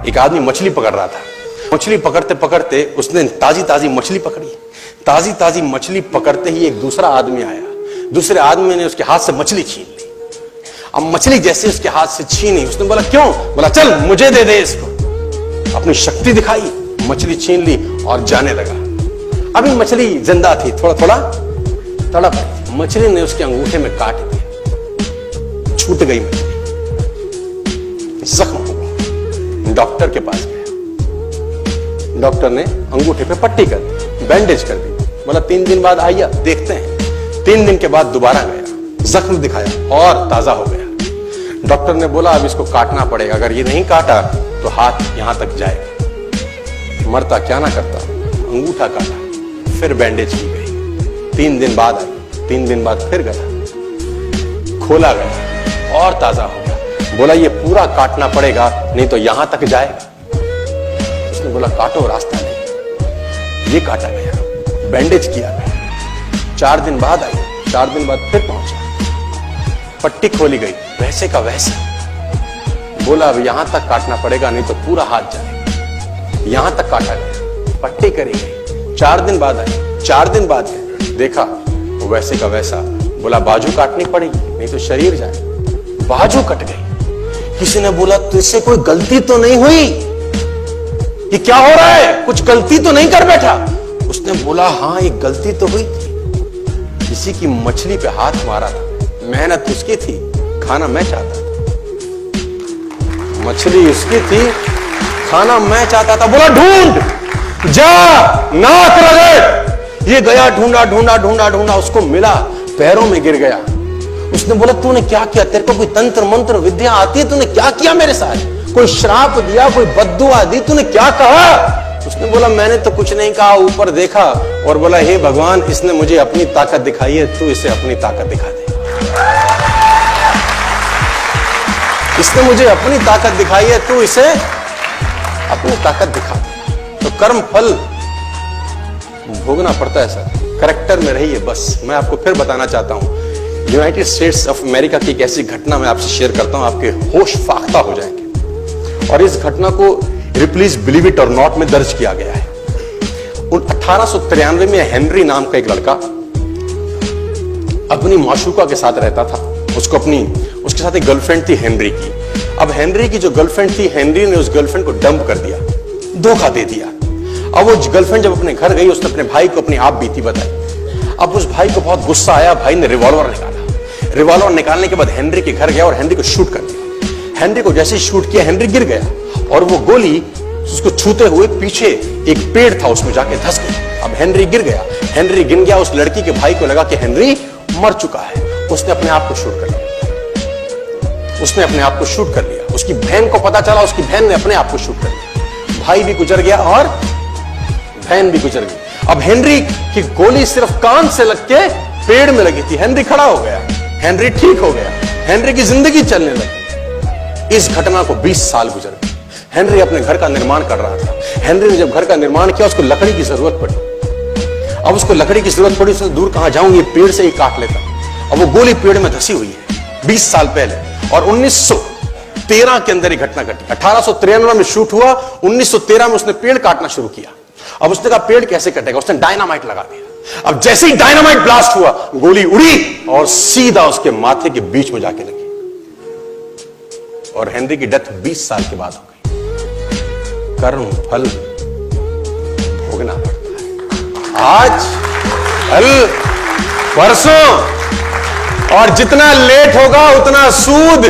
एक आदमी मछली पकड़ रहा था। मछली पकड़ते पकड़ते उसने ताजी ताजी मछली पकड़ी। ताजी ताजी मछली पकड़ते ही एक दूसरा आदमी आया। दूसरे आदमी ने उसके हाथ से मछली छीन ली। अब मछली जैसे उसके हाथ से छीनी, उसने बोला क्यों? बोला चल मुझे दे दे इसको। अपनी शक्ति दिखाई, मछली छीन ली और जाने लगा। अभी मछली जिंदा थी, थोड़ा थोड़ा तड़प। मछली ने उसके अंगूठे में काट दिया, छूट गई मछली, जख्म हो गया। डॉक्टर के पास गया। डॉक्टर ने अंगूठे पे पट्टी कर दी, बैंडेज कर दी। बोला 3 दिन बाद आइए देखते हैं। 3 दिन के बाद दोबारा गया, जख्म दिखाया और ताजा हो गया। डॉक्टर ने बोला अब इसको काटना पड़ेगा, अगर ये नहीं काटा तो हाथ यहां तक जाएगा। मरता क्या ना करता, अंगूठा काटा, फिर बैंडेज की गई। 3 दिन बाद आई, 3 दिन बाद फिर गया, खोला गया और ताजा हो गया। बोला ये पूरा काटना पड़ेगा नहीं तो यहां तक जाएगा। उसने बोला काटो, रास्ता नहीं। ये काटा गया, बैंडेज किया गया। 4 दिन बाद आई, 4 दिन बाद फिर पहुंचा, पट्टी खोली गई, वैसे का वैसा। बोला अब यहां तक काटना पड़ेगा नहीं तो पूरा हाथ जाएगा। यहां तक काटा गया, पट्टी करी गई। 4 दिन बाद आई, 4 दिन बाद देखा वैसे का वैसा। बोला बाजू काटनी पड़ेगी नहीं तो शरीर जाए। बाजू कट गई। किसी ने बोला तुझसे कोई गलती तो नहीं हुई? ये क्या हो रहा है? कुछ गलती तो नहीं कर बैठा? उसने बोला हाँ एक गलती तो हुई थी। किसी की मछली पे हाथ मारा था, मेहनत उसकी थी, खाना मैं चाहता था। मछली उसकी थी, खाना मैं चाहता था। बोला ढूंढ, जा, नाक रगड़। ये गया, ढूंढा ढूंढा ढूंढा ढूंढा, उसको मिला, पैरों में गिर गया। उसने बोला तूने क्या किया? तेरे को कोई तंत्र मंत्र विद्या आती है? तूने क्या किया मेरे साथ? कोई श्राप दिया, कोई बद्दुआ दी? तूने क्या कहा? उसने बोला मैंने तो कुछ नहीं कहा, ऊपर देखा और बोला हे भगवान इसने मुझे अपनी ताकत दिखाई है, तू इसे अपनी ताकत दिखा दे। इसने मुझे अपनी ताकत दिखाई है, तू इसे अपनी ताकत दिखा दे। तो कर्म फल भोगना पड़ता है सर, करेक्टर में रहिए बस। मैं आपको फिर बताना चाहता हूं, यूनाइटेड स्टेट्स ऑफ अमेरिका की एक ऐसी घटना मैं आपसे शेयर करता हूं, आपके होश फाख्ता हो जाएंगे। और इस घटना को प्लीज बिलीव इट और नॉट में दर्ज किया गया है। 1893 में हेनरी नाम का एक लड़का अपनी माशूका के साथ रहता था। उसके साथ एक गर्लफ्रेंड थी हेनरी की। अब हेनरी की जो गर्लफ्रेंड थी, हेनरी ने उस गर्लफ्रेंड को डंप कर दिया, धोखा दे दिया। अब वो गर्लफ्रेंड जब अपने घर गई, उसने अपने भाई को अपनी आप बीती बताई। अब उस भाई को बहुत गुस्सा आया, भाई ने रिवॉल्वर निकाला। रिवॉल्वर निकालने के बाद हेनरी के घर गया और हेनरी को शूट कर दिया। हेनरी को जैसे शूट किया, हेनरी गिर गया और वो गोली उसको छूते हुए पीछे एक पेड़ था उसमें जाके धंस गई। अब हेनरी गिर गया, हेनरी गिर गया। उस लड़की के भाई को लगा कि हेनरी मर चुका है। उसने अपने आप को शूट कर लिया। उसने अपने आप को शूट कर लिया। उसकी बहन को पता चला, उसकी बहन ने अपने आप को शूट कर लिया। भाई भी गुजर गया और बहन भी गुजर गई। अब हेनरी की गोली सिर्फ कान से लग के पेड़ में लगी थी। हेनरी खड़ा हो गया, हेनरी ठीक हो गया, हेनरी की जिंदगी चलने लगी। इस घटना को 20 साल गुजर गए। हेनरी अपने घर का निर्माण कर रहा था। हेनरी ने जब घर का निर्माण किया, उसको लकड़ी की जरूरत पड़ी। अब उसको लकड़ी की जरूरत पड़ी, उसने दूर कहां जाऊं, ये पेड़ से ही काट लेता। अब वो गोली पेड़ में धसी हुई है 20 साल पहले। और 1913 के अंदर ये घटना घटी। 1893 में शूट हुआ, 1913 में उसने पेड़ काटना शुरू किया। अब उसने कहा पेड़ कैसे कटेगा, उसने डायनामाइट लगा दिया। अब जैसे ही डायनामाइट ब्लास्ट हुआ, गोली उड़ी और सीधा उसके माथे के बीच में जाके लगी और हेनरी की डेथ 20 साल के बाद हो गई। कर्म फल भोगना पड़ता है, आज कल परसों, और जितना लेट होगा उतना सूद।